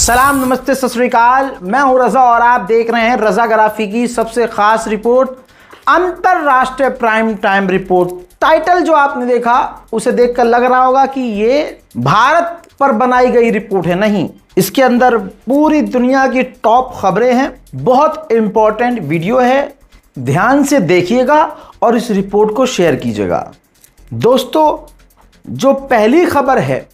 सलाम, नमस्ते, सत श्री अकाल। मैं हूं रजा और आप देख रहे हैं रजाग्राफी की सबसे खास रिपोर्ट, अंतरराष्ट्रीय प्राइम टाइम रिपोर्ट। टाइटल जो आपने देखा उसे देखकर लग रहा होगा कि ये भारत पर बनाई गई रिपोर्ट है। नहीं, इसके अंदर पूरी दुनिया की टॉप खबरें हैं। बहुत इंपॉर्टेंट वीडियो है, ध्यान से देखिएगा और इस रिपोर्ट को शेयर कीजिएगा। दोस्तों, जो पहली खबर है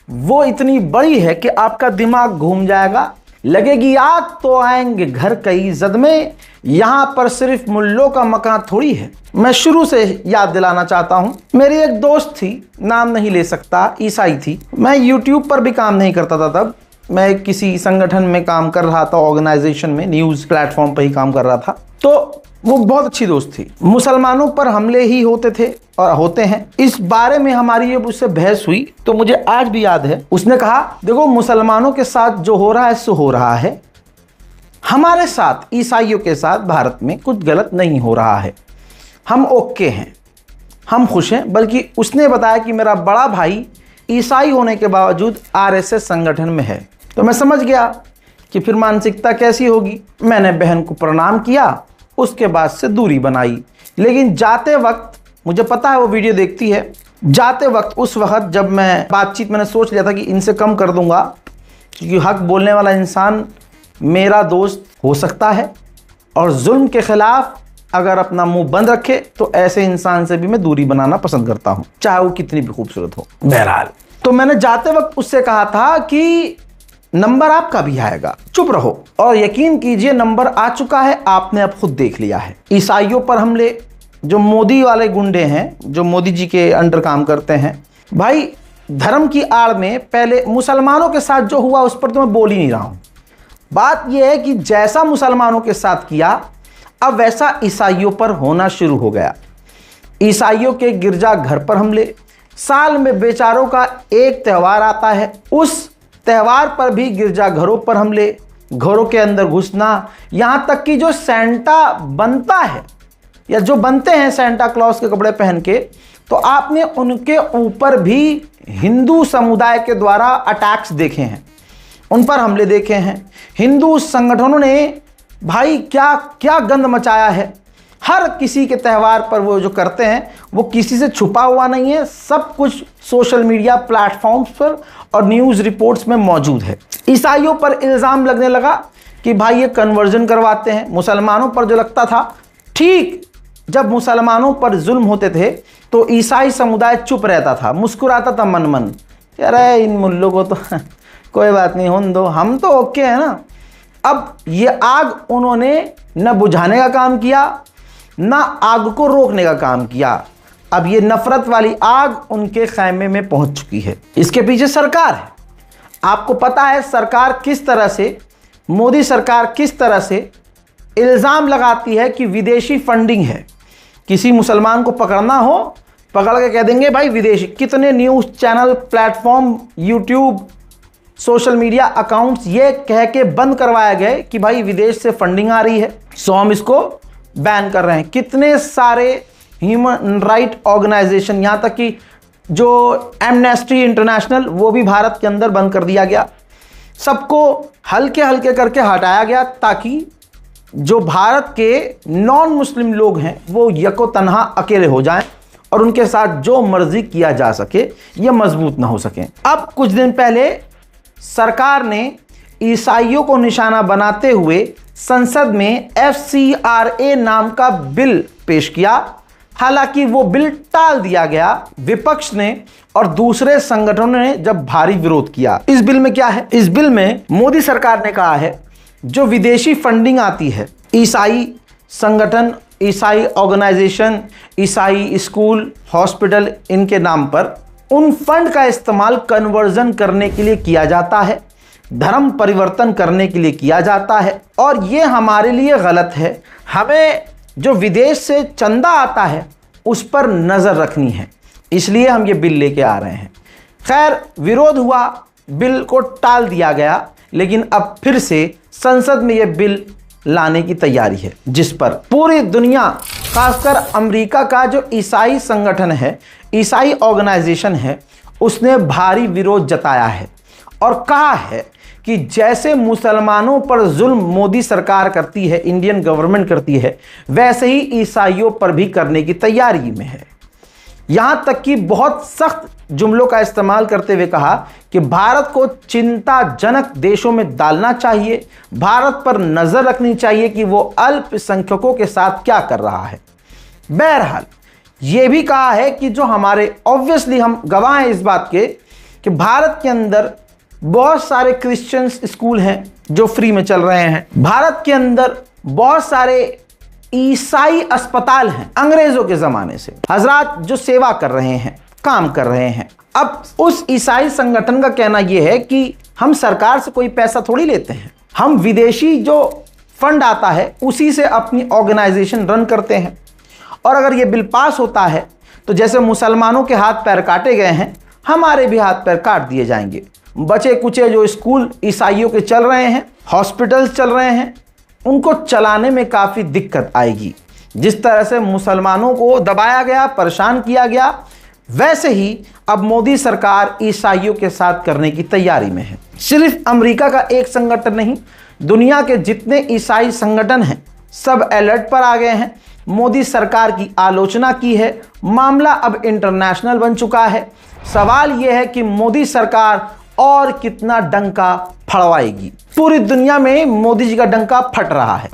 वो इतनी बड़ी है कि आपका दिमाग घूम जाएगा। लगेगी आग तो आएंगे घर कई जद में, यहां पर सिर्फ मुल्लों का मकान थोड़ी है। मैं शुरू से याद दिलाना चाहता हूं, मेरी एक दोस्त थी, नाम नहीं ले सकता, ईसाई थी। मैं यूट्यूब पर भी काम नहीं करता था, तब मैं किसी संगठन में काम कर रहा था, ऑर्गेनाइजेशन में, न्यूज प्लेटफॉर्म पर ही काम कर रहा था। तो वो बहुत अच्छी दोस्त थी। मुसलमानों पर हमले ही होते थे और होते हैं, इस बारे में हमारी जब उससे बहस हुई तो मुझे आज भी याद है, उसने कहा देखो, मुसलमानों के साथ जो हो रहा है सो हो रहा है, हमारे साथ ईसाइयों के साथ भारत में कुछ गलत नहीं हो रहा है, हम ओके हैं, हम खुश हैं। बल्कि उसने बताया कि मेरा बड़ा भाई ईसाई होने के बावजूद आरएसएस संगठन में है। तो मैं समझ गया कि फिर मानसिकता कैसी होगी। मैंने बहन को प्रणाम किया, उसके बाद से दूरी बनाई। लेकिन जाते वक्त, मुझे पता है वो वीडियो देखती है, जाते वक्त उस वक्त जब मैं बातचीत, मैंने सोच लिया था कि इनसे कम कर दूंगा, क्योंकि हक बोलने वाला इंसान मेरा दोस्त हो सकता है और जुल्म के खिलाफ अगर अपना मुंह बंद रखे तो ऐसे इंसान से भी मैं दूरी बनाना पसंद करता हूं, चाहे वो कितनी भी खूबसूरत हो। बहरहाल, तो मैंने जाते वक्त उससे कहा था कि नंबर आपका भी आएगा, चुप रहो। और यकीन कीजिए नंबर आ चुका है, आपने अब खुद देख लिया है। ईसाइयों पर हमले, जो मोदी वाले गुंडे हैं, जो मोदी जी के अंडर काम करते हैं, भाई धर्म की आड़ में पहले मुसलमानों के साथ जो हुआ उस पर तो मैं बोल ही नहीं रहा हूं। बात यह है कि जैसा मुसलमानों के साथ किया, अब वैसा ईसाइयों पर होना शुरू हो गया। ईसाइयों के गिरजा घर पर हमले, साल में बेचारों का एक त्यौहार आता है, उस त्यौहार पर भी गिरजाघरों पर हमले, घरों के अंदर घुसना, यहां तक कि जो सेंटा बनता है या जो बनते हैं सेंटा क्लॉज के कपड़े पहन के, तो आपने उनके ऊपर भी हिंदू समुदाय के द्वारा अटैक्स देखे हैं, उन पर हमले देखे हैं। हिंदू संगठनों ने भाई क्या क्या गंद मचाया है। हर किसी के त्यौहार पर वो जो करते हैं वो किसी से छुपा हुआ नहीं है, सब कुछ सोशल मीडिया प्लेटफॉर्म्स पर और न्यूज़ रिपोर्ट्स में मौजूद है। ईसाइयों पर इल्ज़ाम लगने लगा कि भाई ये कन्वर्जन करवाते हैं। मुसलमानों पर जो लगता था, ठीक जब मुसलमानों पर जुल्म होते थे तो ईसाई समुदाय चुप रहता था, मुस्कुराता था मन मन, अरे इन मुल्लों को तो कोई बात नहीं, होने दो, हम तो ओके है ना। अब ये आग उन्होंने न बुझाने का काम किया, ना आग को रोकने का काम किया। अब ये नफरत वाली आग उनके खैमे में पहुंच चुकी है। इसके पीछे सरकार है। आपको पता है सरकार किस तरह से, मोदी सरकार किस तरह से इल्ज़ाम लगाती है कि विदेशी फंडिंग है। किसी मुसलमान को पकड़ना हो, पकड़ के कह देंगे भाई विदेशी। कितने news channel, platform, YouTube, social media accounts ये कह के बंद करवाए गए कि भाई विदेश से फंडिंग आ रही है, सो हम इसको बैन कर रहे हैं। कितने सारे ह्यूमन राइट ऑर्गेनाइजेशन, यहाँ तक कि जो एमनेस्टी इंटरनेशनल, वो भी भारत के अंदर बंद कर दिया गया। सबको हल्के हल्के करके हटाया गया ताकि जो भारत के नॉन मुस्लिम लोग हैं वो यको तन्हा अकेले हो जाएं और उनके साथ जो मर्जी किया जा सके, ये मजबूत ना हो सकें। अब कुछ दिन पहले सरकार ने ईसाइयों को निशाना बनाते हुए संसद में FCRA नाम का बिल पेश किया। हालांकि वो बिल टाल दिया गया विपक्ष ने और दूसरे संगठनों ने जब भारी विरोध किया। इस बिल में क्या है? इस बिल में मोदी सरकार ने कहा है जो विदेशी फंडिंग आती है, ईसाई संगठन, ईसाई ऑर्गेनाइजेशन, ईसाई स्कूल, हॉस्पिटल, इनके नाम पर उन फंड का इस्तेमाल कन्वर्जन करने के लिए किया जाता है, धर्म परिवर्तन करने के लिए किया जाता है और ये हमारे लिए गलत है। हमें जो विदेश से चंदा आता है उस पर नज़र रखनी है, इसलिए हम ये बिल लेके आ रहे हैं। खैर, विरोध हुआ, बिल को टाल दिया गया, लेकिन अब फिर से संसद में ये बिल लाने की तैयारी है, जिस पर पूरी दुनिया, खासकर अमेरिका का जो ईसाई संगठन है, ईसाई ऑर्गेनाइजेशन है, उसने भारी विरोध जताया है और कहा है कि जैसे मुसलमानों पर जुल्म मोदी सरकार करती है, इंडियन गवर्नमेंट करती है, वैसे ही ईसाइयों पर भी करने की तैयारी में है। यहां तक कि बहुत सख्त जुमलों का इस्तेमाल करते हुए कहा कि भारत को चिंताजनक देशों में डालना चाहिए, भारत पर नजर रखनी चाहिए कि वो अल्पसंख्यकों के साथ क्या कर रहा है। बहरहाल यह भी कहा है कि जो हमारे, ऑब्वियसली हम गवाह हैं इस बात के कि भारत के अंदर बहुत सारे क्रिश्चियन स्कूल हैं जो फ्री में चल रहे हैं, भारत के अंदर बहुत सारे ईसाई अस्पताल हैं अंग्रेजों के जमाने से, हजरात जो सेवा कर रहे हैं, काम कर रहे हैं। अब उस ईसाई संगठन का कहना यह है कि हम सरकार से कोई पैसा थोड़ी लेते हैं, हम विदेशी जो फंड आता है उसी से अपनी ऑर्गेनाइजेशन रन करते हैं। और अगर ये बिल पास होता है तो जैसे मुसलमानों के हाथ पैर काटे गए हैं, हमारे भी हाथ पैर काट दिए जाएंगे। बचे कुचे जो स्कूल ईसाइयों के चल रहे हैं, हॉस्पिटल्स चल रहे हैं, उनको चलाने में काफ़ी दिक्कत आएगी। जिस तरह से मुसलमानों को दबाया गया, परेशान किया गया, वैसे ही अब मोदी सरकार ईसाइयों के साथ करने की तैयारी में है। सिर्फ अमेरिका का एक संगठन नहीं, दुनिया के जितने ईसाई संगठन हैं सब अलर्ट पर आ गए हैं। मोदी सरकार की आलोचना की है, मामला अब इंटरनेशनल बन चुका है। सवाल यह है कि मोदी सरकार और कितना डंका फड़वाएगी। पूरी दुनिया में मोदी जी का डंका फट रहा है,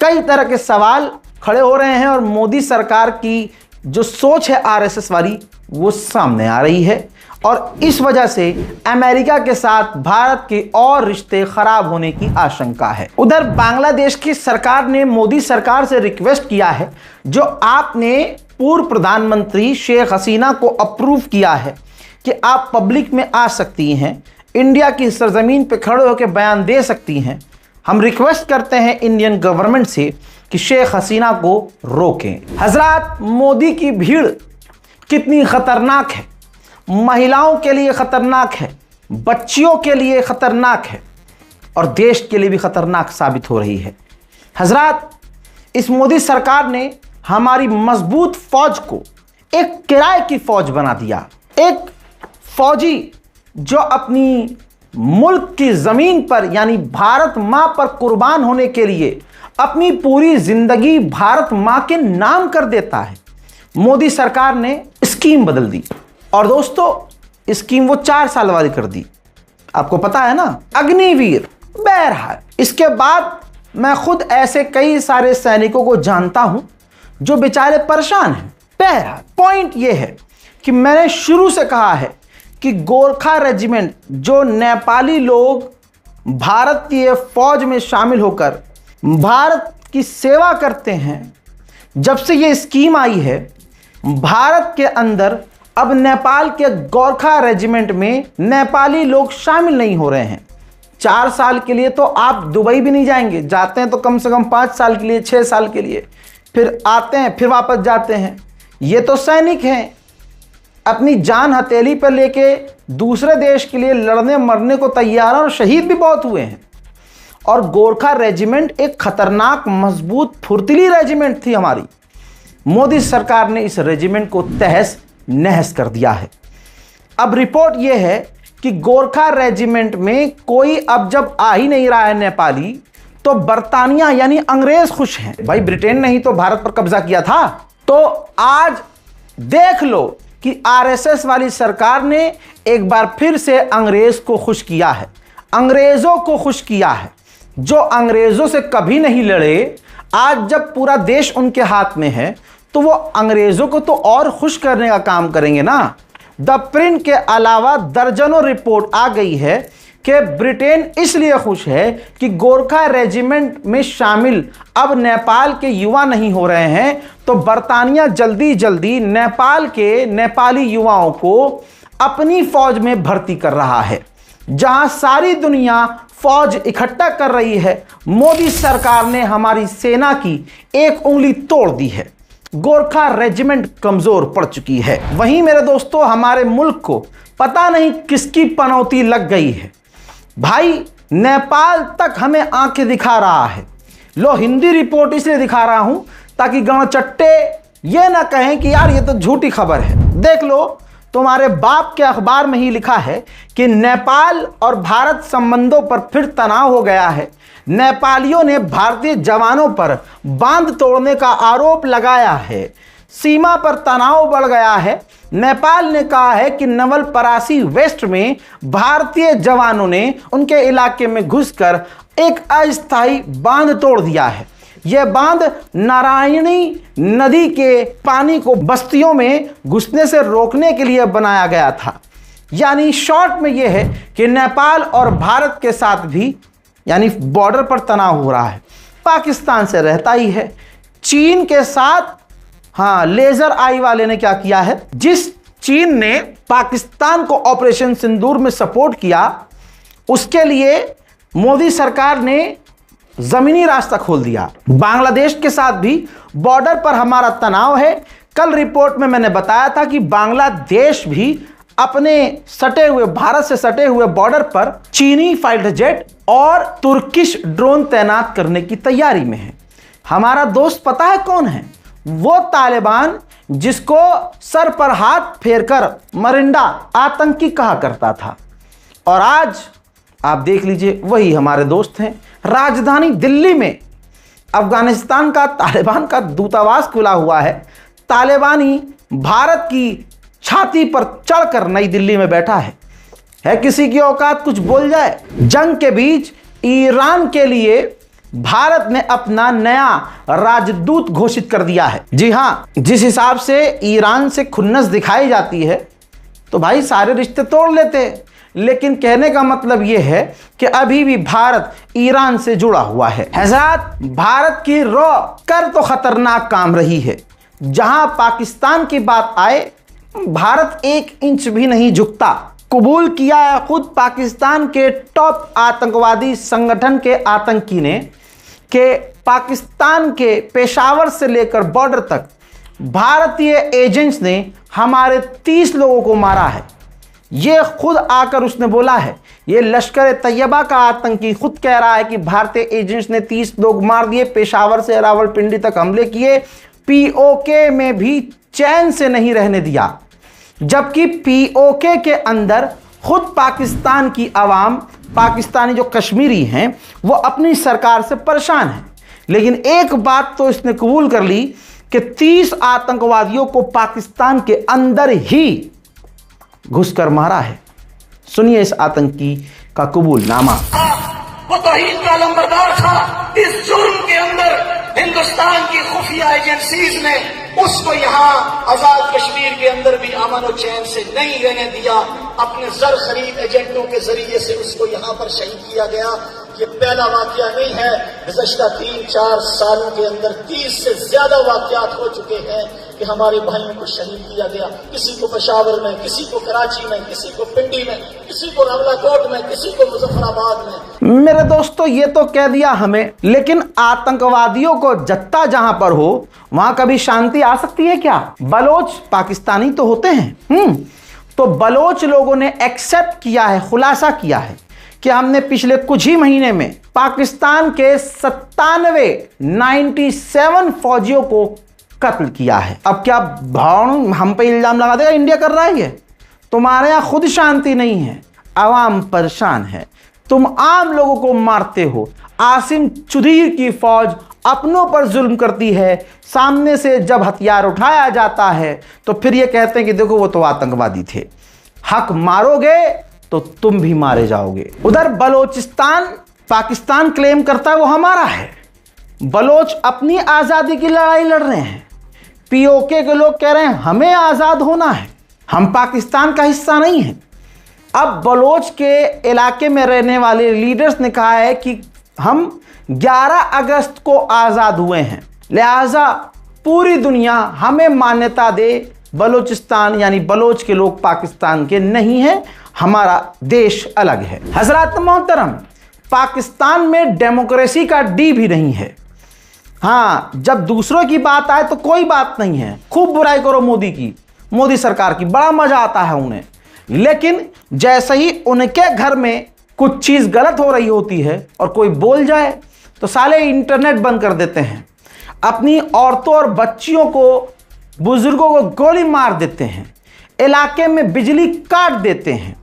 कई तरह के सवाल खड़े हो रहे हैं और मोदी सरकार की जो सोच है आरएसएस वाली वो सामने आ रही है और इस वजह से अमेरिका के साथ भारत के और रिश्ते खराब होने की आशंका है। उधर बांग्लादेश की सरकार ने मोदी सरकार से रिक्वेस्ट किया है, जो आपने पूर्व प्रधानमंत्री शेख हसीना को अप्रूव किया है कि आप पब्लिक में आ सकती हैं, इंडिया की सरजमीन पे खड़े होकर बयान दे सकती हैं। हम रिक्वेस्ट करते हैं इंडियन गवर्नमेंट से कि शेख हसीना को रोकें। हजरात, मोदी की भीड़ कितनी खतरनाक है, महिलाओं के लिए खतरनाक है, बच्चियों के लिए खतरनाक है और देश के लिए भी खतरनाक साबित हो रही है। हजरात, इस मोदी सरकार ने हमारी मजबूत फौज को एक किराए की फौज बना दिया। एक फौजी जो अपनी मुल्क की ज़मीन पर यानी भारत माँ पर कुर्बान होने के लिए अपनी पूरी ज़िंदगी भारत माँ के नाम कर देता है। मोदी सरकार ने स्कीम बदल दी और दोस्तों स्कीम वो 4 साल वाली कर दी, आपको पता है ना, अग्निवीर। बहरहाल इसके बाद मैं खुद ऐसे कई सारे सैनिकों को जानता हूं जो बेचारे परेशान हैं। बहरहाल पॉइंट ये है कि मैंने शुरू से कहा है कि गोरखा रेजिमेंट जो नेपाली लोग भारतीय फौज में शामिल होकर भारत की सेवा करते हैं, जब से ये स्कीम आई है भारत के अंदर अब नेपाल के गोरखा रेजिमेंट में नेपाली लोग शामिल नहीं हो रहे हैं। 4 साल के लिए तो आप दुबई भी नहीं जाएंगे, जाते हैं तो कम से कम 5 साल के लिए, 6 साल के लिए, फिर आते हैं फिर वापस जाते हैं। ये तो सैनिक हैं, अपनी जान हथेली पर लेके दूसरे देश के लिए लड़ने मरने को तैयार हैं और शहीद भी बहुत हुए हैं। और गोरखा रेजिमेंट एक खतरनाक, मजबूत, फुर्तीली रेजिमेंट थी हमारी। मोदी सरकार ने इस रेजिमेंट को तहस नहस कर दिया है। अब रिपोर्ट यह है कि गोरखा रेजिमेंट में कोई अब जब आ ही नहीं रहा है नेपाली, तो बर्तानिया यानी अंग्रेज खुश हैं। भाई ब्रिटेन ने ही तो भारत पर कब्जा किया था। तो आज देख लो कि आरएसएस वाली सरकार ने एक बार फिर से अंग्रेज को खुश किया है, अंग्रेजों को खुश किया है। जो अंग्रेजों से कभी नहीं लड़े, आज जब पूरा देश उनके हाथ में है तो वो अंग्रेजों को तो और खुश करने का काम करेंगे ना। द प्रिंट के अलावा दर्जनों रिपोर्ट आ गई है कि ब्रिटेन इसलिए खुश है कि गोरखा रेजिमेंट में शामिल अब नेपाल के युवा नहीं हो रहे हैं, तो बर्तानिया जल्दी जल्दी नेपाल के नेपाली युवाओं को अपनी फौज में भर्ती कर रहा है। जहां सारी दुनिया फौज इकट्ठा कर रही है, मोदी सरकार ने हमारी सेना की एक उंगली तोड़ दी है। गोरखा रेजिमेंट कमजोर पड़ चुकी है। वहीं मेरे दोस्तों, हमारे मुल्क को पता नहीं किसकी पनौती लग गई है। भाई नेपाल तक हमें आंखें दिखा रहा है। लो, हिंदी रिपोर्ट इसलिए दिखा रहा हूं ताकि गणचट्टे ये ना कहें कि यार ये तो झूठी खबर है। देख लो, तुम्हारे बाप के अखबार में ही लिखा है कि नेपाल और भारत संबंधों पर फिर तनाव हो गया है। नेपालियों ने भारतीय जवानों पर बांध तोड़ने का आरोप लगाया है। सीमा पर तनाव बढ़ गया है। नेपाल ने कहा है कि नवलपरासी वेस्ट में भारतीय जवानों ने उनके इलाके में घुसकर एक अस्थायी बांध तोड़ दिया है। यह बांध नारायणी नदी के पानी को बस्तियों में घुसने से रोकने के लिए बनाया गया था। यानी शॉर्ट में यह है कि नेपाल और भारत के साथ भी यानी बॉर्डर पर तनाव हो रहा है। पाकिस्तान से रहता ही है। चीन के साथ लेजर आई वाले ने क्या किया है, जिस चीन ने पाकिस्तान को ऑपरेशन सिंदूर में सपोर्ट किया, उसके लिए मोदी सरकार ने जमीनी रास्ता खोल दिया। बांग्लादेश के साथ भी बॉर्डर पर हमारा तनाव है। कल रिपोर्ट में मैंने बताया था कि बांग्लादेश भी अपने सटे हुए भारत से सटे हुए बॉर्डर पर चीनी फाइटर जेट और तुर्किश ड्रोन तैनात करने की तैयारी में है। हमारा दोस्त पता है कौन है? वो तालिबान जिसको सर पर हाथ फेरकर मरिंडा आतंकी कहा करता था, और आज आप देख लीजिए वही हमारे दोस्त हैं। राजधानी दिल्ली में अफगानिस्तान का तालिबान का दूतावास खुला हुआ है। तालिबानी भारत की छाती पर चढ़कर नई दिल्ली में बैठा है किसी की औकात कुछ बोल जाए। जंग के बीच ईरान के लिए भारत ने अपना नया राजदूत घोषित कर दिया है। जी हां, जिस हिसाब से ईरान से खुन्नस दिखाई जाती है तो भाई सारे रिश्ते तोड़ लेते हैं। लेकिन कहने का मतलब यह है कि अभी भी भारत ईरान से जुड़ा हुआ है। हज़रात, भारत की रॉ कर तो खतरनाक काम रही है। जहां पाकिस्तान की बात आए, भारत 1 इंच भी नहीं झुकता। कबूल किया है खुद पाकिस्तान के टॉप आतंकवादी संगठन के आतंकी ने कि पाकिस्तान के पेशावर से लेकर बॉर्डर तक भारतीय एजेंट्स ने हमारे 30 लोगों को मारा है। ये खुद आकर उसने बोला है। ये लश्कर तैयबा का आतंकी खुद कह रहा है कि भारतीय एजेंट्स ने 30 लोग मार दिए, पेशावर से रावलपिंडी तक हमले किए, पीओके में भी चैन से नहीं रहने दिया। जबकि पीओके के अंदर खुद पाकिस्तान की आवाम, पाकिस्तानी जो कश्मीरी हैं, वो अपनी सरकार से परेशान है। लेकिन एक बात तो इसने कबूल कर ली कि 30 आतंकवादियों को पाकिस्तान के अंदर ही घुसकर मारा है। सुनिए इस आतंकी का कबूलनामा। वो तौहीद का लंबरदार था। इस जुर्म के अंदर हिंदुस्तान की खुफिया एजेंसीज ने उसको यहाँ आजाद कश्मीर के अंदर भी अमन और चैन से नहीं रहने दिया। अपने जर खरीद एजेंटों के जरिए से उसको यहाँ पर शहीद किया गया। ये पहला वाकया नहीं है। गुज़श्ता 3-4 सालों के अंदर 30 से ज्यादा वाकयात हो चुके हैं कि हमारे भाइयों को शहीद किया गया। किसी को पेशावर में, किसी को कराची में, किसी को पिंडी में, किसी को रावलाकोट में, किसी को मुजफ्फराबाद में। मेरे दोस्तों, ये तो कह दिया हमें, लेकिन आतंकवादियों को जत्ता जहां पर हो वहां कभी शांति आ सकती है क्या? बलोच पाकिस्तानी तो होते हैं। तो बलोच लोगों ने एक्सेप्ट किया है, खुलासा किया है कि हमने पिछले कुछ ही महीने में पाकिस्तान के 97 फौजियों को कत्ल किया है। अब क्या भावना हम पे इल्जाम लगा देगा इंडिया कर रहा है? ये तुम्हारे यहां खुद शांति नहीं है, आवाम परेशान है, तुम आम लोगों को मारते हो। आसिम चुदीर की फौज अपनों पर जुल्म करती है, सामने से जब हथियार उठाया जाता है तो फिर ये कहते हैं कि देखो वो तो आतंकवादी थे। हक मारोगे तो तुम भी मारे जाओगे। उधर बलोचिस्तान पाकिस्तान क्लेम करता है वो हमारा है। बलोच अपनी आज़ादी की लड़ाई लड़ रहे हैं। पीओके के लोग कह रहे हैं हमें आज़ाद होना है, हम पाकिस्तान का हिस्सा नहीं है। अब बलोच के इलाके में रहने वाले लीडर्स ने कहा है कि हम 11 अगस्त को आज़ाद हुए हैं, लिहाजा पूरी दुनिया हमें मान्यता दे। बलोचिस्तान यानी बलोच के लोग पाकिस्तान के नहीं हैं, हमारा देश अलग है। हजरत मोहतरम, पाकिस्तान में डेमोक्रेसी का डी भी नहीं है। हाँ, जब दूसरों की बात आए तो कोई बात नहीं है, खूब बुराई करो मोदी की, मोदी सरकार की, बड़ा मजा आता है उन्हें। लेकिन जैसे ही उनके घर में कुछ चीज गलत हो रही होती है और कोई बोल जाए तो साले इंटरनेट बंद कर देते हैं, अपनी औरतों और बच्चियों को, बुजुर्गों को गोली मार देते हैं। इलाके में बिजली काट देते हैं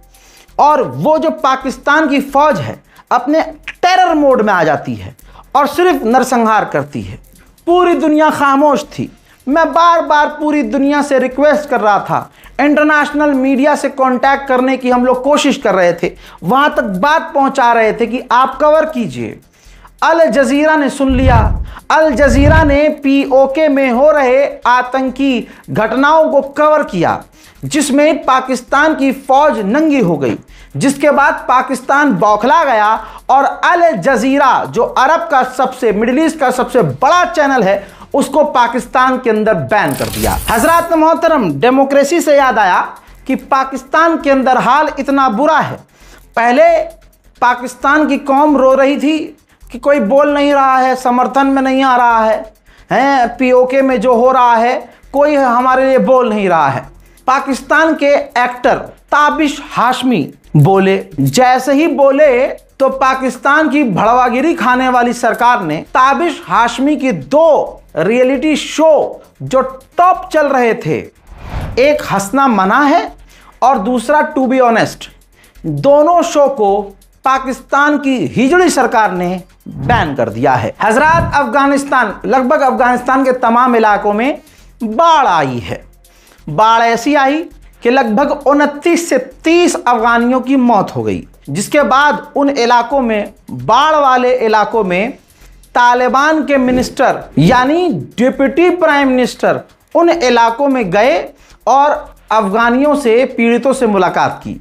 और वो जो पाकिस्तान की फौज है अपने टेरर मोड में आ जाती है और सिर्फ नरसंहार करती है। पूरी दुनिया खामोश थी। मैं बार बार पूरी दुनिया से रिक्वेस्ट कर रहा था, इंटरनेशनल मीडिया से कांटेक्ट करने की हम लोग कोशिश कर रहे थे, वहां तक बात पहुंचा रहे थे कि आप कवर कीजिए। अल जजीरा ने सुन लिया। अल जजीरा ने पीओके में हो रहे आतंकी घटनाओं को कवर किया जिसमें पाकिस्तान की फौज नंगी हो गई, जिसके बाद पाकिस्तान बौखला गया और अल जजीरा जो अरब का सबसे मिडिल ईस्ट का सबसे बड़ा चैनल है उसको पाकिस्तान के अंदर बैन कर दिया। हजरात मोहतरम, डेमोक्रेसी से याद आया कि पाकिस्तान के अंदर हाल इतना बुरा है। पहले पाकिस्तान की कौम रो रही थी कि कोई बोल नहीं रहा है, समर्थन में नहीं आ रहा है, पीओके में जो हो रहा है कोई हमारे लिए बोल नहीं रहा है। पाकिस्तान के एक्टर ताबिश हाशमी बोले। जैसे ही बोले तो पाकिस्तान की भड़वागिरी खाने वाली सरकार ने ताबिश हाशमी की 2 रियलिटी शो जो टॉप चल रहे थे, एक हंसना मना है और दूसरा टू बी ऑनेस्ट, दोनों शो को पाकिस्तान की हिजड़ी सरकार ने बैन कर दिया है। हजरात, अफगानिस्तान, लगभग अफगानिस्तान के तमाम इलाकों में बाढ़ आई है। बाढ़ ऐसी आई कि लगभग 29 से 30 अफगानियों की मौत हो गई, जिसके बाद उन इलाकों में, बाढ़ वाले इलाकों में तालिबान के मिनिस्टर यानी डिप्टी प्राइम मिनिस्टर उन इलाकों में गए और अफगानियों से, पीड़ितों से मुलाकात की।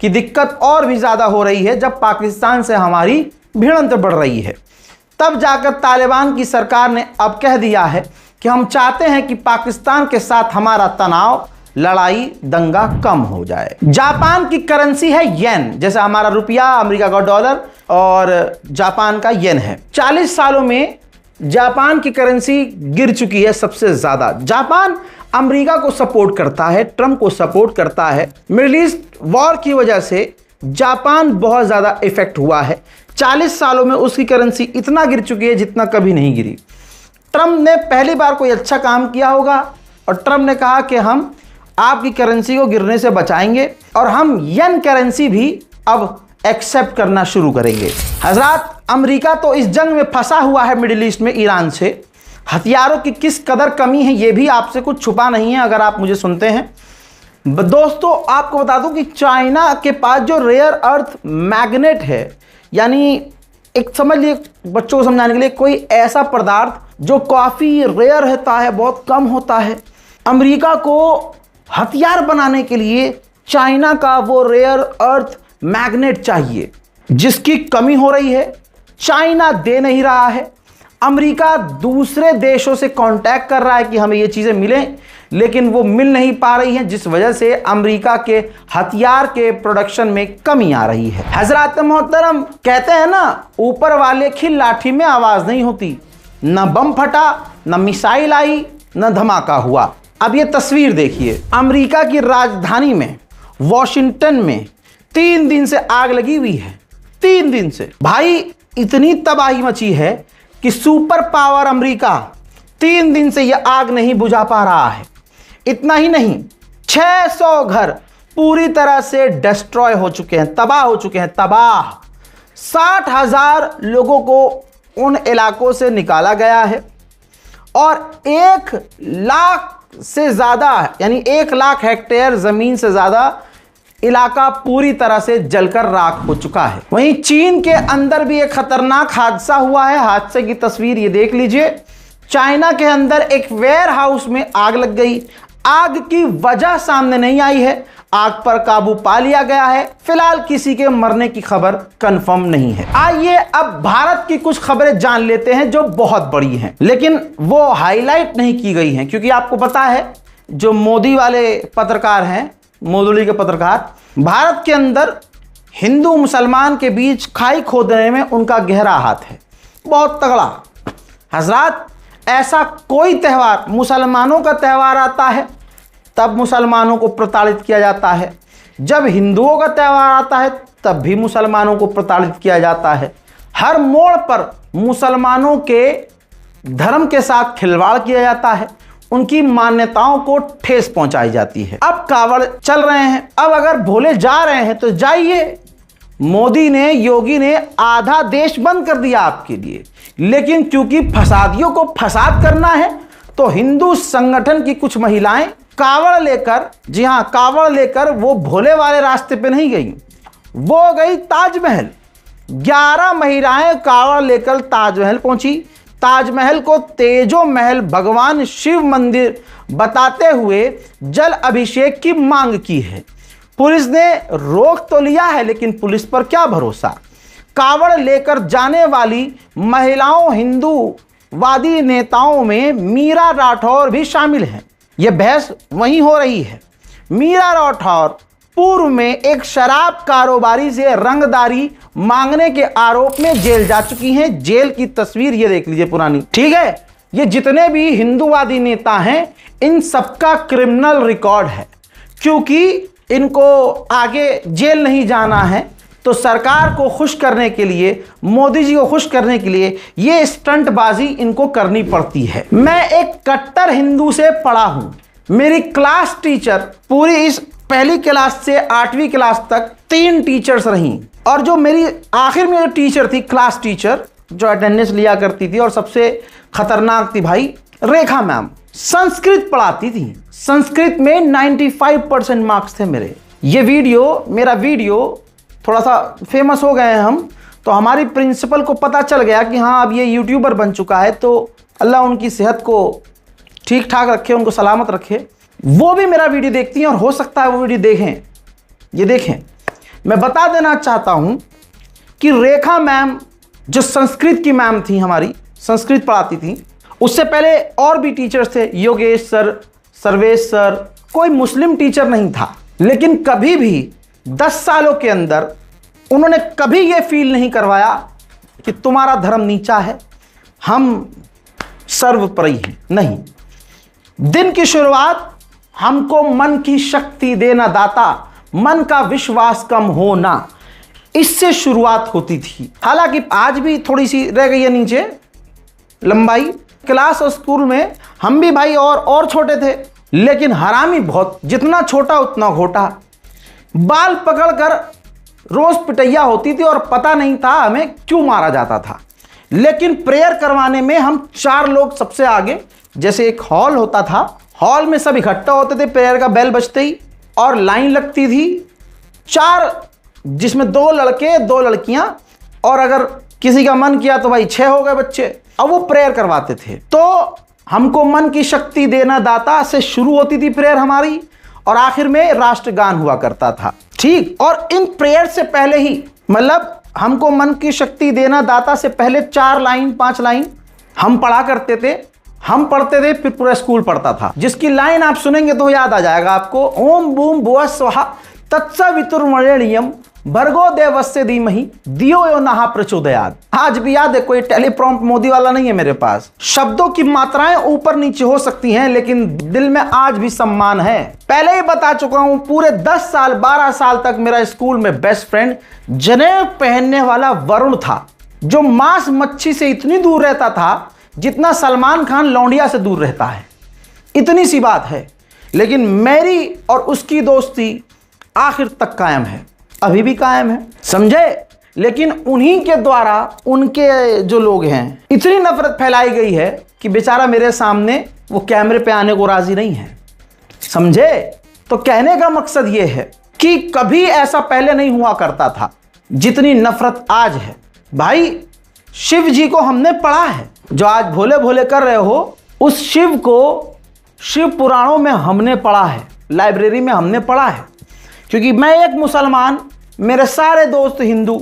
कि दिक्कत और भी ज़्यादा हो रही है जब पाकिस्तान से हमारी भिड़ंत बढ़ रही है। तब जाकर तालिबान की सरकार ने अब कह दिया है कि हम चाहते हैं कि पाकिस्तान के साथ हमारा तनाव, लड़ाई, दंगा कम हो जाए। जापान की करेंसी है येन, जैसे हमारा रुपया, अमेरिका का डॉलर और जापान का येन है। 40 सालों में जापान की करेंसी गिर चुकी है सबसे ज़्यादा। जापान अमेरिका को सपोर्ट करता है, ट्रंप को सपोर्ट करता है। मिडिल ईस्ट वॉर की वजह से जापान बहुत ज़्यादा इफेक्ट हुआ है। 40 सालों में उसकी करेंसी इतना गिर चुकी है जितना कभी नहीं गिरी। ट्रंप ने पहली बार कोई अच्छा काम किया होगा और ट्रंप ने कहा कि हम आपकी करेंसी को गिरने से बचाएंगे और हम येन करेंसी भी अब एक्सेप्ट करना शुरू करेंगे। हजरात, अमेरिका तो इस जंग में फंसा हुआ है मिडिल ईस्ट में ईरान से। हथियारों की किस कदर कमी है ये भी आपसे कुछ छुपा नहीं है अगर आप मुझे सुनते हैं। दोस्तों, आपको बता दूं कि चाइना के पास जो रेयर अर्थ मैग्नेट है, यानी एक समझ लिए बच्चों को समझाने के लिए, कोई ऐसा पदार्थ जो काफ़ी रेयर होता है, बहुत कम होता है। अमेरिका को हथियार बनाने के लिए चाइना का वो रेयर अर्थ मैग्नेट चाहिए, जिसकी कमी हो रही है। चाइना दे नहीं रहा है। अमेरिका दूसरे देशों से कांटेक्ट कर रहा है कि हमें ये चीज़ें मिलें, लेकिन वो मिल नहीं पा रही हैं, जिस वजह से अमेरिका के हथियार के प्रोडक्शन में कमी आ रही है। हजरात मोहतरम, कहते हैं ना, ऊपर वाले की लाठी में आवाज़ नहीं होती। न बम फटा, न मिसाइल आई, न धमाका हुआ। अब ये तस्वीर देखिए, अमेरिका की राजधानी में वॉशिंगटन में 3 दिन से आग लगी हुई है। 3 दिन से भाई इतनी तबाही मची है कि सुपर पावर अमेरिका 3 दिन से यह आग नहीं बुझा पा रहा है। इतना ही नहीं, 600 घर पूरी तरह से डिस्ट्रॉय हो चुके हैं, तबाह हो चुके हैं, तबाह। 60,000 लोगों को उन इलाकों से निकाला गया है और 1 लाख से ज़्यादा, यानी 1 लाख हेक्टेयर ज़मीन से ज़्यादा इलाका पूरी तरह से जलकर राख हो चुका है। वहीं चीन के अंदर भी एक खतरनाक हादसा हुआ है। हादसे की तस्वीर ये देख लीजिए। चाइना के अंदर एक वेयर हाउस में आग लग गई। आग की वजह सामने नहीं आई है, आग पर काबू पा लिया गया है। फिलहाल किसी के मरने की खबर कंफर्म नहीं है। आइए अब भारत की कुछ खबरें जान लेते हैं जो बहुत बड़ी हैं, लेकिन वो हाईलाइट नहीं की गई हैं, क्योंकि आपको पता है जो मोदी वाले पत्रकार हैं, मोदुली के पत्रकार, भारत के अंदर हिंदू मुसलमान के बीच खाई खोदने में उनका गहरा हाथ है। बहुत तगड़ा। हजरात, ऐसा कोई त्यौहार, मुसलमानों का त्यौहार आता है तब मुसलमानों को प्रताड़ित किया जाता है, जब हिंदुओं का त्यौहार आता है तब भी मुसलमानों को प्रताड़ित किया जाता है। हर मोड़ पर मुसलमानों के धर्म के साथ खिलवाड़ किया जाता है, उनकी मान्यताओं को ठेस पहुंचाई जाती है। अब कावड़ चल रहे हैं, अब अगर भोले जा रहे हैं तो जाइए। मोदी ने, योगी ने आधा देश बंद कर दिया आपके लिए, लेकिन क्योंकि फसादियों को फसाद करना है तो हिंदू संगठन की कुछ महिलाएं कावड़ लेकर, जी हां, कावड़ लेकर वो भोले वाले रास्ते पे नहीं गई, वो गई ताजमहल। 11 महिलाएं कावड़ लेकर ताजमहल पहुंची। ताजमहल को तेजो महल भगवान शिव मंदिर बताते हुए जल अभिषेक की मांग की है। पुलिस ने रोक तो लिया है, लेकिन पुलिस पर क्या भरोसा। कावड़ लेकर जाने वाली महिलाओं हिंदूवादी नेताओं में मीरा राठौर भी शामिल हैं। यह बहस वहीं हो रही है। मीरा राठौर पूर्व में एक शराब कारोबारी से रंगदारी मांगने के आरोप में जेल जा चुकी हैं। जेल की तस्वीर ये देख लीजिए पुरानी, ठीक है। ये जितने भी हिंदूवादी नेता हैं, इन सबका क्रिमिनल रिकॉर्ड है। क्योंकि इनको आगे जेल नहीं जाना है तो सरकार को खुश करने के लिए, मोदी जी को खुश करने के लिए ये स्टंटबाजी इनको करनी पड़ती है। मैं एक कट्टर हिंदू से पढ़ा हूं। मेरी क्लास टीचर पूरी इस पहली क्लास से 8वीं क्लास तक 3 टीचर्स रहीं, और जो मेरी आखिर में जो टीचर थी, क्लास टीचर जो अटेंडेंस लिया करती थी और सबसे खतरनाक थी भाई, रेखा मैम, संस्कृत पढ़ाती थी। संस्कृत में 95% मार्क्स थे मेरे। ये वीडियो, मेरा वीडियो थोड़ा सा फेमस हो गए हम, तो हमारी प्रिंसिपल को पता चल गया कि हाँ अब ये यूट्यूबर बन चुका है, तो अल्लाह उनकी सेहत को ठीक ठाक रखे, उनको सलामत रखे। वो भी मेरा वीडियो देखती हैं और हो सकता है वो वीडियो देखें। ये देखें, मैं बता देना चाहता हूं कि रेखा मैम जो संस्कृत की मैम थी, हमारी संस्कृत पढ़ाती थी, उससे पहले और भी टीचर्स थे, योगेश सर, सर्वेश सर, कोई मुस्लिम टीचर नहीं था। लेकिन कभी भी 10 सालों के अंदर उन्होंने कभी ये फील नहीं करवाया कि तुम्हारा धर्म नीचा है, हम सर्वोपरि हैं। नहीं, दिन की शुरुआत हमको मन की शक्ति देना दाता, मन का विश्वास कम होना, इससे शुरुआत होती थी। हालांकि आज भी थोड़ी सी रह गई है नीचे लंबाई। क्लास और स्कूल में हम भी भाई और छोटे थे, लेकिन हरामी बहुत, जितना छोटा उतना घोटा। बाल पकड़कर रोज पिटैया होती थी और पता नहीं था हमें क्यों मारा जाता था। लेकिन प्रेयर करवाने में हम 4 लोग सबसे आगे, जैसे एक हॉल होता था, हॉल में सब इकट्ठा होते थे प्रेयर का बेल बजते ही, और लाइन लगती थी 4, जिसमें 2 लड़के 2 लड़कियां, और अगर किसी का मन किया तो भाई 6 हो गए बच्चे। अब वो प्रेयर करवाते थे। तो हमको मन की शक्ति देना दाता से शुरू होती थी प्रेयर हमारी, और आखिर में राष्ट्रगान हुआ करता था, ठीक। और इन प्रेयर से पहले ही, मतलब हमको मन की शक्ति देना दाता से पहले 4 लाइन 5 लाइन हम पढ़ा करते थे। हम पढ़ते थे, फिर पूरा स्कूल पढ़ता था। जिसकी लाइन आप सुनेंगे तो याद आ जाएगा आपको, ओम बूम भुवः स्वहा तत्सवितुर्वरेण्यम भर्गो देवस्य धीमहि धियो यो नः प्रचोदयात्। आज भी याद है, कोई टेलीप्रॉम्प्ट मोदी वाला नहीं है मेरे पास। शब्दों की मात्राएं ऊपर नीचे हो सकती हैं, लेकिन दिल में आज भी सम्मान है। पहले ही बता चुका हूं, पूरे 10 साल 12 साल तक मेरा स्कूल में बेस्ट फ्रेंड जनेब पहनने वाला वरुण था, जो मांस मच्छी से इतनी दूर रहता था जितना सलमान खान लौंडिया से दूर रहता है। इतनी सी बात है, लेकिन मेरी और उसकी दोस्ती आखिर तक कायम है, अभी भी कायम है, समझे। लेकिन उन्हीं के द्वारा, उनके जो लोग हैं, इतनी नफरत फैलाई गई है कि बेचारा मेरे सामने वो कैमरे पे आने को राजी नहीं है, समझे। तो कहने का मकसद ये है कि कभी ऐसा पहले नहीं हुआ करता था जितनी नफरत आज है। भाई शिव जी को हमने पढ़ा है, जो आज भोले भोले कर रहे हो, उस शिव को शिव पुराणों में हमने पढ़ा है, लाइब्रेरी में हमने पढ़ा है। क्योंकि मैं एक मुसलमान, मेरे सारे दोस्त हिंदू,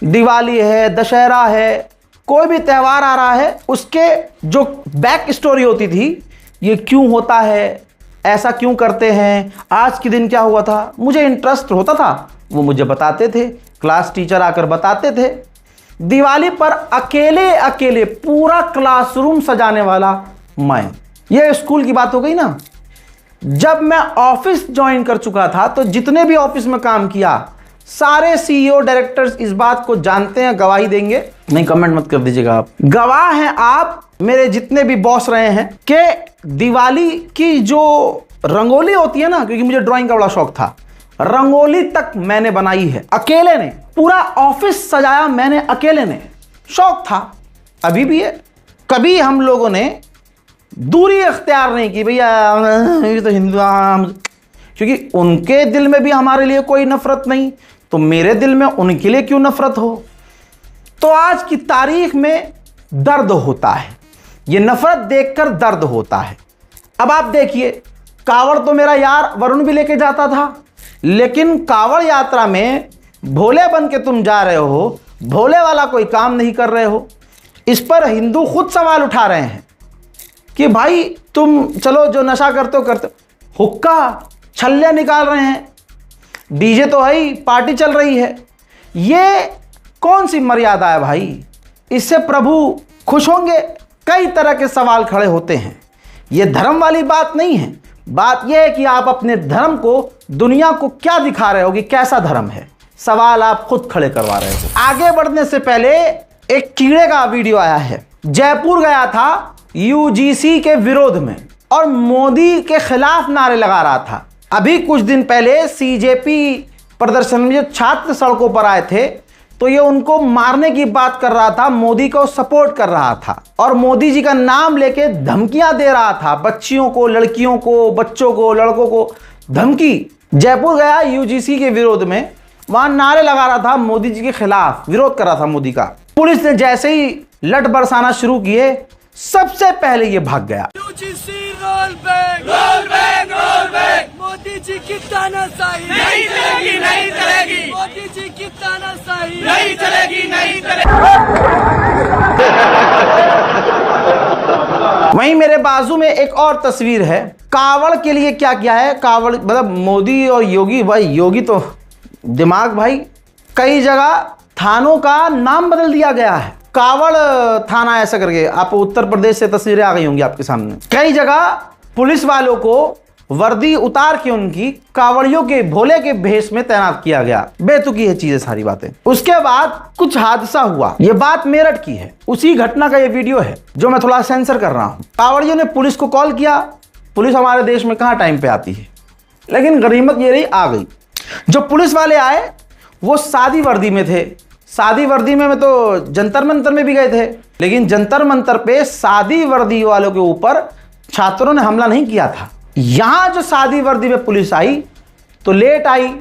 दिवाली है, दशहरा है, कोई भी त्यौहार आ रहा है, उसके जो बैक स्टोरी होती थी, ये क्यों होता है, ऐसा क्यों करते हैं, आज के दिन क्या हुआ था, मुझे इंटरेस्ट होता था, वो मुझे बताते थे, क्लास टीचर आकर बताते थे। दिवाली पर अकेले अकेले पूरा क्लासरूम सजाने वाला मैं। ये स्कूल की बात हो गई ना। जब मैं ऑफिस ज्वाइन कर चुका था तो जितने भी ऑफिस में काम किया सारे सीईओ डायरेक्टर्स इस बात को जानते हैं, गवाही देंगे, नहीं कमेंट मत कर दीजिएगा आप, गवाह हैं आप मेरे जितने भी बॉस रहे हैं कि दिवाली की जो रंगोली होती है ना, क्योंकि मुझे ड्राइंग का बड़ा शौक था, रंगोली तक मैंने बनाई है अकेले ने। पूरा ऑफिस सजाया मैंने अकेले ने, शौक था, अभी भी है। कभी हम लोगों ने दूरी इख्तियार नहीं की, भैया ये तो हिंदू, क्योंकि उनके दिल में भी हमारे लिए कोई नफरत नहीं, तो मेरे दिल में उनके लिए क्यों नफरत हो। तो आज की तारीख में दर्द होता है, ये नफरत देखकर दर्द होता है। अब आप देखिए, कावड़ तो मेरा यार वरुण भी लेके जाता था, लेकिन कावड़ यात्रा में भोले बन के तुम जा रहे हो, भोले वाला कोई काम नहीं कर रहे हो। इस पर हिंदू खुद सवाल उठा रहे हैं कि भाई तुम चलो जो नशा करते हो, हुक्का छल्ले निकाल रहे हैं, डीजे तो है ही, पार्टी चल रही है, ये कौन सी मर्यादा है भाई? इससे प्रभु खुश होंगे? कई तरह के सवाल खड़े होते हैं। ये धर्म वाली बात नहीं है, बात यह है कि आप अपने धर्म को दुनिया को क्या दिखा रहे हो कि कैसा धर्म है, सवाल आप खुद खड़े करवा रहे हो। आगे बढ़ने से पहले एक कीड़े का वीडियो आया है। जयपुर गया था यूजीसी के विरोध में और मोदी के खिलाफ नारे लगा रहा था। अभी कुछ दिन पहले सीजेपी प्रदर्शन में जो छात्र सड़कों पर आए थे तो ये उनको मारने की बात कर रहा था, मोदी को सपोर्ट कर रहा था और मोदी जी का नाम लेके धमकियां दे रहा था, बच्चियों को, लड़कियों को, बच्चों को, लड़कों को धमकी। जयपुर गया यूजीसी के विरोध में, वहां नारे लगा रहा था मोदी जी के खिलाफ, विरोध कर रहा था मोदी का। पुलिस ने जैसे ही लठ बरसाना शुरू किए, सबसे पहले ये भाग गया। Roll back, roll back, roll back. Modi ji की तानाशाही नहीं चलेगी, नहीं चलेगी। मोदी जी की तानाशाही नहीं चलेगी, नहीं चलेगी। वहीं मेरे बाजू में एक और तस्वीर है। कावड़ के लिए क्या किया है कावड़, मतलब मोदी और योगी, भाई योगी तो दिमाग भाई। कई जगह थानों का नाम बदल दिया गया है, कावड़ थाना ऐसा करके। आप उत्तर प्रदेश से तस्वीरें आ गई होंगी आपके सामने। कई जगह पुलिस वालों को वर्दी उतार के उनकी कावड़ियों के, भोले के भेष में तैनात किया गया। बेतुकी है चीजें, सारी बातें। उसके बाद कुछ हादसा हुआ, ये बात मेरठ की है, उसी घटना का ये वीडियो है जो मैं थोड़ा सेंसर कर रहा हूं। कावड़ियों ने पुलिस को कॉल किया, पुलिस हमारे देश में कहां टाइम पे आती है, लेकिन गनीमत ये रही आ गई। जो पुलिस वाले आए वो सादी वर्दी में थे। सादी वर्दी में तो जंतर मंतर में भी गए थे, लेकिन जंतर मंतर पे सादी वर्दी वालों के ऊपर छात्रों ने हमला नहीं किया था। यहां जो सादी वर्दी में पुलिस आई तो लेट आई।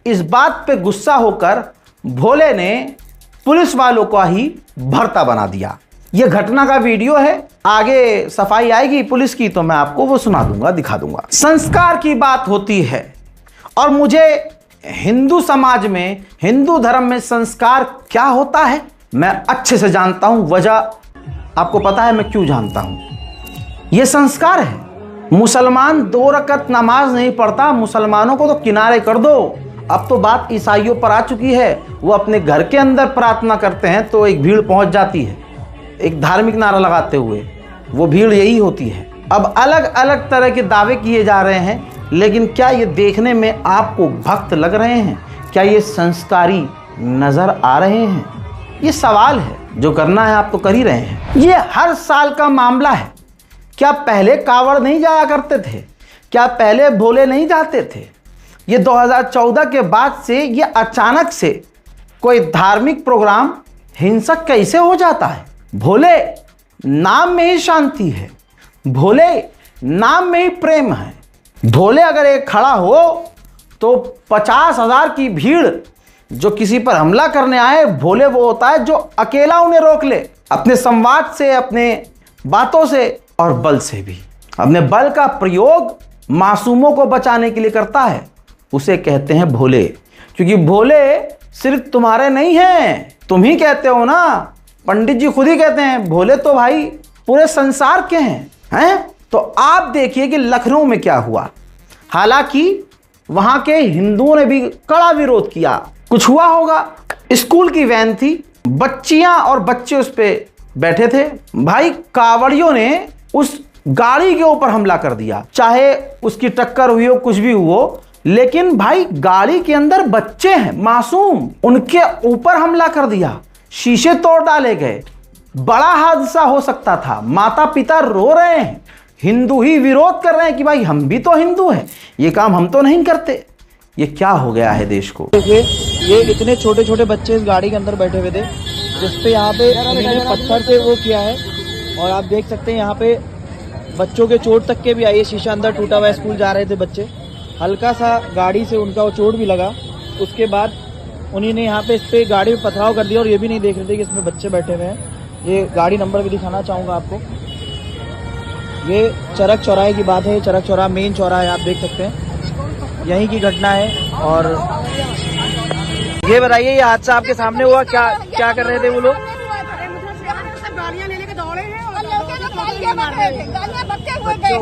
इस बात पे गुस्सा होकर भोले ने पुलिस वालों को ही भर्ता बना दिया। यह घटना का वीडियो है, आगे सफाई आएगी पुलिस की तो मैं आपको वो सुना दूंगा, दिखा दूंगा। संस्कार की बात होती है और मुझे हिंदू समाज में, हिंदू धर्म में संस्कार क्या होता है मैं अच्छे से जानता हूं। वजह आपको पता है मैं क्यों जानता हूं। यह संस्कार है। मुसलमान 2 रकत नमाज नहीं पढ़ता, मुसलमानों को तो किनारे कर दो। अब तो बात ईसाइयों पर आ चुकी है, वो अपने घर के अंदर प्रार्थना करते हैं तो एक भीड़ पहुंच जाती है एक धार्मिक नारा लगाते हुए, वो भीड़ यही होती है। अब अलग अलग तरह के दावे किए जा रहे हैं, लेकिन क्या ये देखने में आपको भक्त लग रहे हैं? क्या ये संस्कारी नजर आ रहे हैं? ये सवाल है, जो करना है आप तो कर ही रहे हैं। ये हर साल का मामला है। क्या पहले कावड़ नहीं जाया करते थे? क्या पहले भोले नहीं जाते थे? ये 2014 के बाद से ये अचानक से कोई धार्मिक प्रोग्राम हिंसक कैसे हो जाता है? भोले नाम में ही शांति है, भोले नाम में ही प्रेम है। भोले अगर एक खड़ा हो तो 50,000 की भीड़ जो किसी पर हमला करने आए, भोले वो होता है जो अकेला उन्हें रोक ले, अपने संवाद से, अपने बातों से और बल से भी। अपने बल का प्रयोग मासूमों को बचाने के लिए करता है, उसे कहते हैं भोले। क्योंकि भोले सिर्फ तुम्हारे नहीं हैं, तुम ही कहते हो ना, पंडित जी खुद ही कहते हैं भोले तो भाई पूरे संसार के हैं। तो आप देखिए कि लखनऊ में क्या हुआ। हालांकि वहां के हिंदुओं ने भी कड़ा विरोध किया। कुछ हुआ होगा, स्कूल की वैन थी, बच्चियां और बच्चे उस पे बैठे थे। भाई कावड़ियों ने उस गाड़ी के ऊपर हमला कर दिया, चाहे उसकी टक्कर हुई हो, कुछ भी हुआ, लेकिन भाई गाड़ी के अंदर बच्चे हैं मासूम, उनके ऊपर हमला कर दिया, शीशे तोड़ डाले गए, बड़ा हादसा हो सकता था। माता पिता रो रहे हैं, हिंदू ही विरोध कर रहे हैं कि भाई हम भी तो हिंदू हैं, ये काम हम तो नहीं करते। ये क्या हो गया है देश को? देखिए ये इतने छोटे छोटे बच्चे इस गाड़ी के अंदर बैठे हुए थे, जिसपे यहाँ पे उन्होंने पत्थर से वो किया है, और आप देख सकते हैं यहाँ पे बच्चों के चोट तक के भी आई है, शीशा अंदर टूटा हुआ है। स्कूल जा रहे थे बच्चे, हल्का सा गाड़ी से उनका वो चोट भी लगा। उसके बाद उन्हीं ने यहाँ पे इस पे गाड़ी में पथराव कर दिया, और ये भी नहीं देख रहे थे कि इसमें बच्चे बैठे हुए हैं। ये गाड़ी नंबर भी दिखाना चाहूँगा आपको। ये चरक चौराहे की बात है, चरक चौराहा मेन चौराहा है, आप देख सकते हैं, यहीं की घटना है। और ये बताइए, ये हादसा आपके सामने हुआ, क्या कर रहे थे वो लोग? गाड़ियाँ ले लेके दौड़े हैं और गालियाँ बक रहे थे, गालियाँ बकते हुए गए हैं।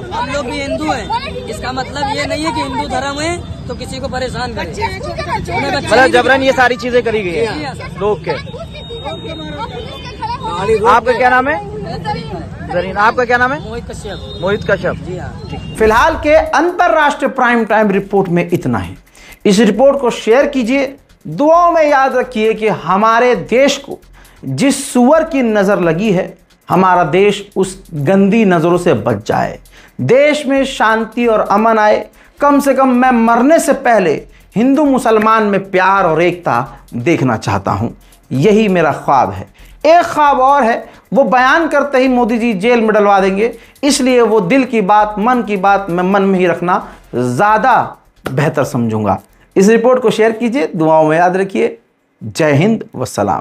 हम लोग भी हिंदू हैं, इसका मतलब ये नहीं है कि हिंदू धर्म है तो किसी को परेशान करें। मतलब जबरन ये सारी चीजें करी गई है लोग के। आपका क्या नाम है? जरीन। आपका क्या नाम है? मोहित कश्यप। मोहित कश्यप। जी हाँ। फिलहाल के अंतरराष्ट्रीय प्राइम टाइम रिपोर्ट में इतना ही। इस रिपोर्ट को शेयर कीजिए, दुआओं में याद रखिए कि हमारे देश को जिस सुअर की नजर लगी है, हमारा देश उस गंदी नजरों से बच जाए, देश में शांति और अमन आए। कम से कम मैं मरने से पहले हिंदू मुसलमान में प्यार और एकता देखना चाहता हूं, यही मेरा ख्वाब है। एक ख्वाब और है, वो बयान करते ही मोदी जी जेल में डलवा देंगे, इसलिए वो दिल की बात, मन की बात मैं मन में ही रखना ज़्यादा बेहतर समझूंगा। इस रिपोर्ट को शेयर कीजिए, दुआओं में याद रखिए। जय हिंद व सलाम।